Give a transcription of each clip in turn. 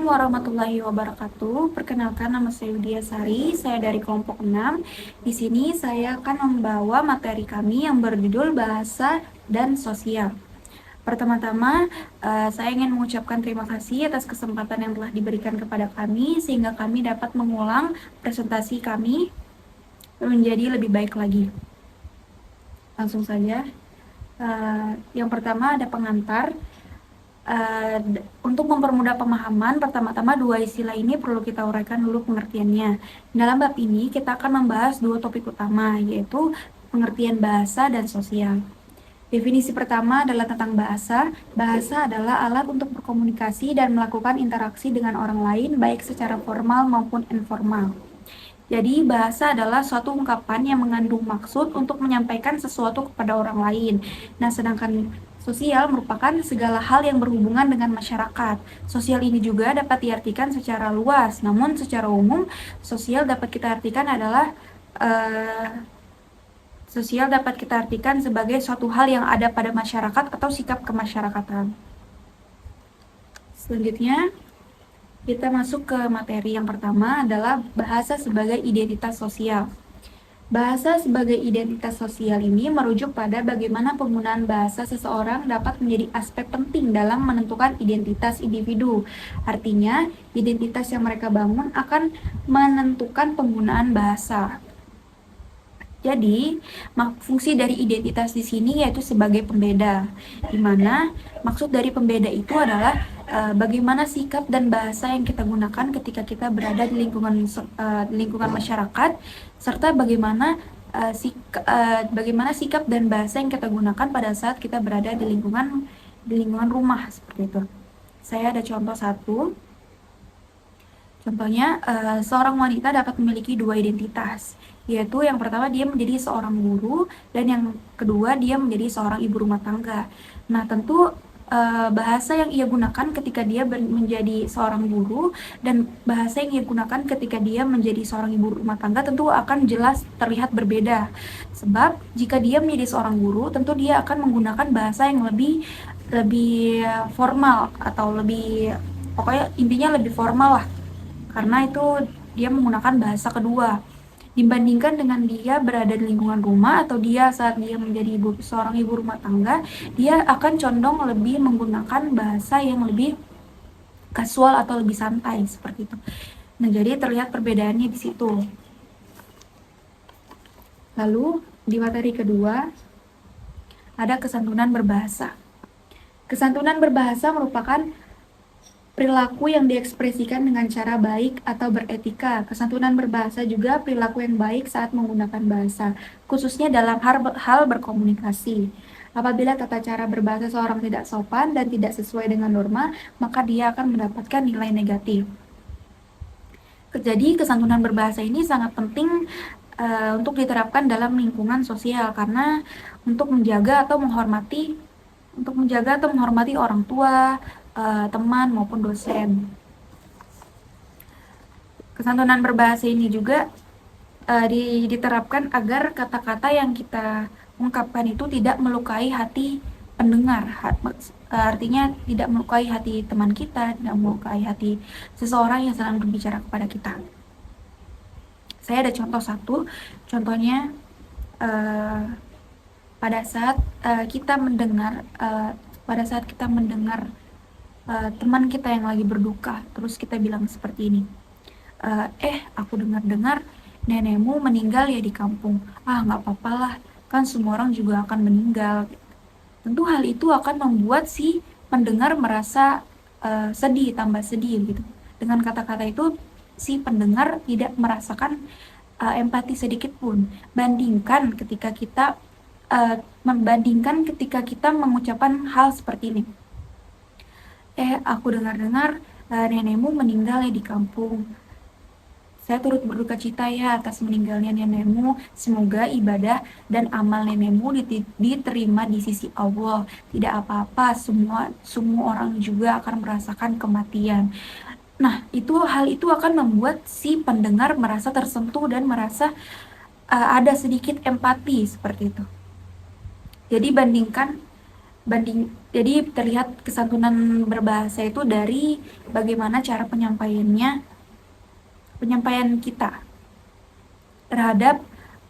Assalamualaikum warahmatullahi wabarakatuh. Perkenalkan, nama saya Widya Sari, saya dari kelompok 6. Di sini saya akan membawa materi kami yang berjudul Bahasa dan Sosial. Pertama-tama, saya ingin mengucapkan terima kasih atas kesempatan yang telah diberikan kepada kami, sehingga kami dapat mengulang presentasi kami menjadi lebih baik lagi. Langsung saja. Yang pertama ada pengantar. Untuk mempermudah pemahaman, pertama-tama dua istilah ini perlu kita uraikan dulu pengertiannya. Dalam bab ini kita akan membahas dua topik utama, yaitu pengertian bahasa dan sosial. Definisi pertama adalah tentang bahasa. Bahasa adalah alat untuk berkomunikasi dan melakukan interaksi dengan orang lain, baik secara formal maupun informal. Jadi, bahasa adalah suatu ungkapan yang mengandung maksud untuk menyampaikan sesuatu kepada orang lain. Nah, sedangkan sosial merupakan segala hal yang berhubungan dengan masyarakat. Sosial ini juga dapat diartikan secara luas, namun secara umum, sosial dapat kita artikan sebagai suatu hal yang ada pada masyarakat atau sikap kemasyarakatan. Selanjutnya, kita masuk ke materi yang pertama adalah bahasa sebagai identitas sosial. Bahasa sebagai identitas sosial ini merujuk pada bagaimana penggunaan bahasa seseorang dapat menjadi aspek penting dalam menentukan identitas individu. Artinya, identitas yang mereka bangun akan menentukan penggunaan bahasa. Jadi, fungsi dari identitas di sini yaitu sebagai pembeda, di mana maksud dari pembeda itu adalah bagaimana sikap dan bahasa yang kita gunakan ketika kita berada di lingkungan masyarakat, serta bagaimana sikap dan bahasa yang kita gunakan pada saat kita berada di lingkungan rumah, seperti itu. Saya ada contoh satu. Contohnya, seorang wanita dapat memiliki dua identitas, yaitu yang pertama dia menjadi seorang guru, dan yang kedua dia menjadi seorang ibu rumah tangga. Nah, tentu bahasa yang ia gunakan ketika dia menjadi seorang guru dan bahasa yang ia gunakan ketika dia menjadi seorang ibu rumah tangga tentu akan jelas terlihat berbeda. Sebab jika dia menjadi seorang guru, tentu dia akan menggunakan bahasa yang lebih formal atau pokoknya intinya lebih formal lah. Karena itu dia menggunakan bahasa kedua. Dibandingkan dengan dia berada di lingkungan rumah atau dia saat dia menjadi seorang ibu rumah tangga, dia akan condong lebih menggunakan bahasa yang lebih kasual atau lebih santai, seperti itu. Nah, jadi terlihat perbedaannya di situ. Lalu, di materi kedua, ada kesantunan berbahasa. Kesantunan berbahasa merupakan perilaku yang diekspresikan dengan cara baik atau beretika. Kesantunan berbahasa juga perilaku yang baik saat menggunakan bahasa, khususnya dalam hal berkomunikasi. Apabila tata cara berbahasa seorang tidak sopan dan tidak sesuai dengan norma, maka dia akan mendapatkan nilai negatif. Jadi, kesantunan berbahasa ini sangat penting untuk diterapkan dalam lingkungan sosial, karena untuk menjaga atau menghormati orang tua, teman maupun dosen. Kesantunan berbahasa ini juga diterapkan agar kata-kata yang kita ungkapkan itu tidak melukai hati pendengar. Artinya tidak melukai hati teman kita, tidak melukai hati seseorang yang sedang berbicara kepada kita. Saya ada contoh satu. Contohnya pada saat kita mendengar teman kita yang lagi berduka, terus kita bilang seperti ini, aku dengar-dengar nenekmu meninggal ya di kampung. Nggak apa-apa lah, kan semua orang juga akan meninggal. Tentu hal itu akan membuat si pendengar merasa tambah sedih gitu. Dengan kata-kata itu, si pendengar tidak merasakan empati sedikit pun. Bandingkan ketika kita mengucapkan hal seperti ini. Aku dengar-dengar nenekmu meninggal ya di kampung. Saya turut berduka cita ya atas meninggalnya nenekmu. Semoga ibadah dan amal nenekmu diterima di sisi Allah. Tidak apa-apa, semua orang juga akan merasakan kematian. Nah, hal itu akan membuat si pendengar merasa tersentuh dan merasa ada sedikit empati, seperti itu. Jadi bandingkan Jadi terlihat kesantunan berbahasa itu dari bagaimana cara penyampaian kita terhadap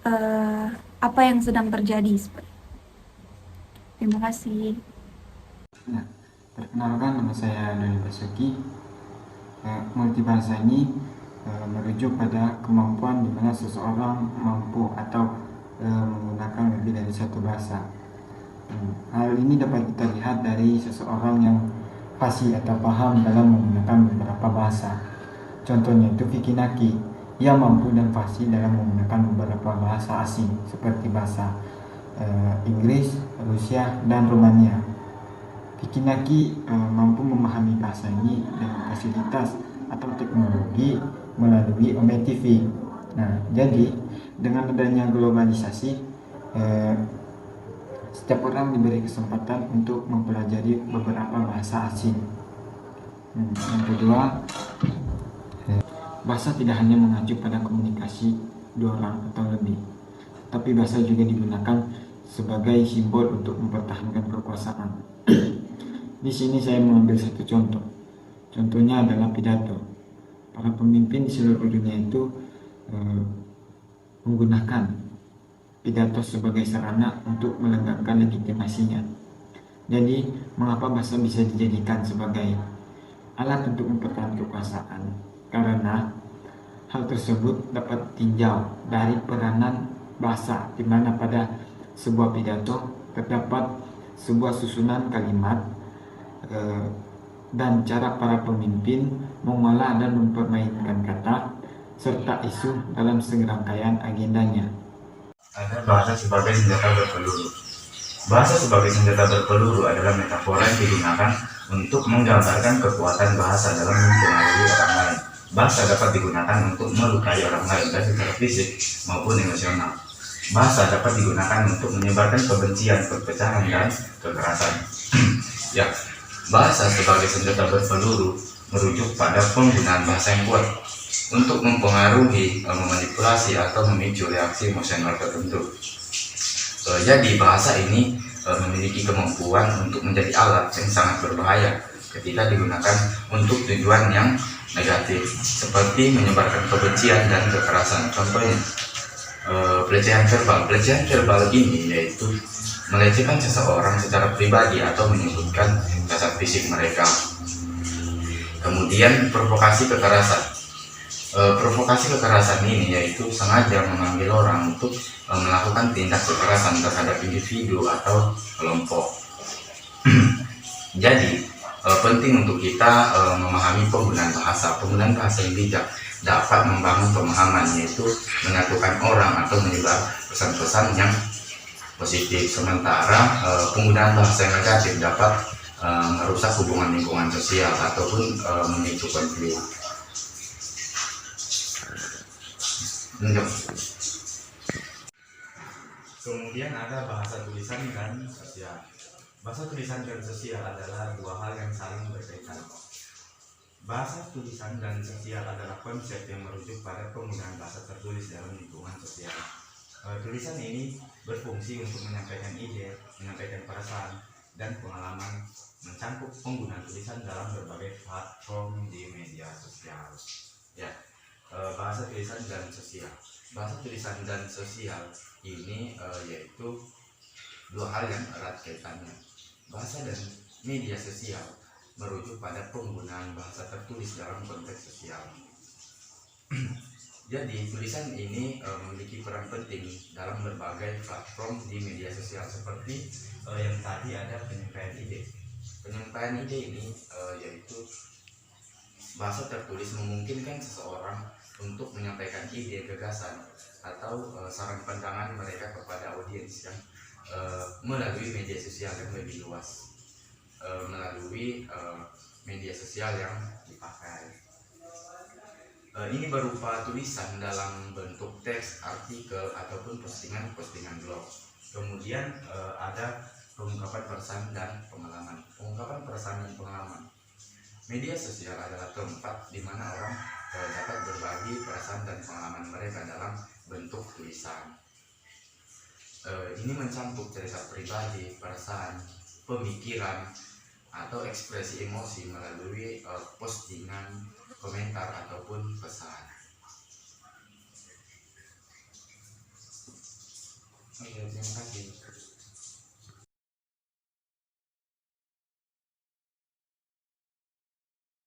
eh, apa yang sedang terjadi. Terima kasih. Nah, perkenalkan, nama saya Doni Basuki. Multibahasa ini merujuk pada kemampuan di mana seseorang mampu atau menggunakan lebih dari satu bahasa. Hal ini dapat kita lihat dari seseorang yang fasih atau paham dalam menggunakan beberapa bahasa. Contohnya itu Vicky Naki. Ia mampu dan fasih dalam menggunakan beberapa bahasa asing seperti bahasa Inggris, Rusia, dan Rumania. Vicky Naki mampu memahami bahasa ini dengan fasilitas atau teknologi melalui Ome TV. Nah, jadi dengan adanya globalisasi, setiap orang diberi kesempatan untuk mempelajari beberapa bahasa asing. Yang kedua, bahasa tidak hanya mengacu pada komunikasi dua orang atau lebih, tapi bahasa juga digunakan sebagai simbol untuk mempertahankan kekuasaan. Di sini saya mengambil satu contoh. Contohnya adalah pidato. Para pemimpin di seluruh dunia itu menggunakan pidato sebagai sarana untuk melenggangkan legitimasinya. Jadi, mengapa bahasa bisa dijadikan sebagai alat untuk mempertahankan kekuasaan? Karena hal tersebut dapat tinjau dari peranan bahasa, di mana pada sebuah pidato terdapat sebuah susunan kalimat dan cara para pemimpin mengolah dan mempermainkan kata serta isu dalam serangkaian agendanya. Ada bahasa sebagai senjata berpeluru. Bahasa sebagai senjata berpeluru adalah metafora yang digunakan untuk menggambarkan kekuatan bahasa dalam mempengaruhi orang lain. Bahasa dapat digunakan untuk melukai orang lain baik secara fisik maupun emosional. Bahasa dapat digunakan untuk menyebarkan kebencian, perpecahan, dan kekerasan. Ya, bahasa sebagai senjata berpeluru merujuk pada penggunaan bahasa yang kuat untuk mempengaruhi, memanipulasi, atau memicu reaksi emosional tertentu. Jadi bahasa ini memiliki kemampuan untuk menjadi alat yang sangat berbahaya ketika digunakan untuk tujuan yang negatif, seperti menyebarkan kebencian dan kekerasan. Contohnya, pelecehan verbal. Pelecehan verbal ini yaitu melecehkan seseorang secara pribadi atau menyebutkan cacat fisik mereka. Kemudian provokasi kekerasan. Provokasi kekerasan ini yaitu sengaja memanggil orang untuk melakukan tindak kekerasan terhadap individu atau kelompok. Jadi penting untuk kita memahami penggunaan bahasa. Penggunaan bahasa yang bijak dapat membangun pemahaman, yaitu menyatukan orang atau menyebar pesan-pesan yang positif. Sementara penggunaan bahasa yang negatif dapat merusak hubungan lingkungan sosial ataupun memicu konflik. Kemudian ada bahasa tulisan dan sosial. Bahasa tulisan dan sosial adalah dua hal yang saling berkaitan. Bahasa tulisan dan sosial adalah konsep yang merujuk pada penggunaan bahasa tertulis dalam lingkungan sosial. Tulisan ini berfungsi untuk menyampaikan ide, menyampaikan perasaan, dan pengalaman, mencangkup penggunaan tulisan dalam berbagai platform di media sosial. Ya. Bahasa tulisan dan sosial. Bahasa tulisan dan sosial ini yaitu dua hal yang erat kaitannya. Bahasa dan media sosial merujuk pada penggunaan bahasa tertulis dalam konteks sosial. Jadi tulisan ini memiliki peran penting dalam berbagai platform di media sosial, seperti yang tadi ada penyampaian ide. Penyampaian ide ini yaitu bahasa tertulis memungkinkan seseorang untuk menyampaikan ide, gagasan, atau saran pandangan mereka kepada audiens yang melalui media sosial yang lebih luas, melalui media sosial yang dipakai. Ini berupa tulisan dalam bentuk teks, artikel, ataupun postingan blog. Kemudian ada pengungkapan perasaan dan pengalaman. Pengungkapan perasaan dan pengalaman. Media sosial adalah tempat di mana orang dapat berbagi perasaan dan pengalaman mereka dalam bentuk tulisan. Ini mencampur cerita pribadi, perasaan, pemikiran atau ekspresi emosi melalui postingan, komentar ataupun pesan. Oke, terima kasih.